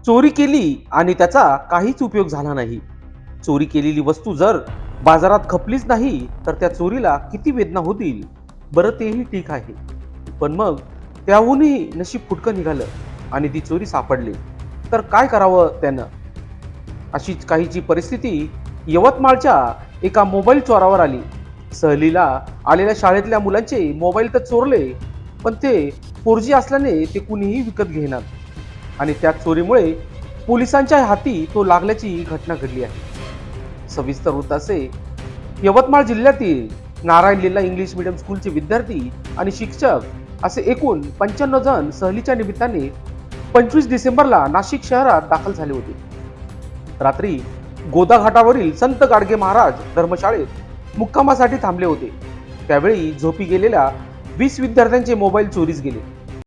चोरी केली आणि त्याचा काहीच उपयोग झाला नाही. चोरी केलेली वस्तू जर बाजारात खपलीच नाही तर त्या चोरीला किती वेदना होतील. बरं, तेही ठीक आहे. पण मग त्याहूनही नशीब फुटकं निघालं आणि ती चोरी सापडली तर काय करावं त्यानं? अशीच काहीची परिस्थिती यवतमाळच्या एका मोबाईल चोरावर आली. सहलीला आलेल्या शाळेतल्या मुलांचे मोबाईल तर चोरले, पण ते 4G असल्याने ते कुणीही विकत घेणार आणि त्या चोरीमुळे पोलिसांच्या हाती तो लागल्याची घटना घडली आहे. सविस्तर वृत्त असे: यवतमाळ जिल्ह्यातील नारायण लीला इंग्लिश मीडियम स्कूलचे विद्यार्थी आणि शिक्षक असे एकूण 95 जण सहलीच्या निमित्ताने 25 डिसेंबरला नाशिक शहरात दाखल झाले होते. रात्री गोदा घाटावरील संत गाडगे महाराज धर्मशाळेत मुक्कामासाठी थांबले होते. त्यावेळी झोपी गेलेल्या 20 विद्यार्थ्यांचे मोबाईल चोरीस गेले.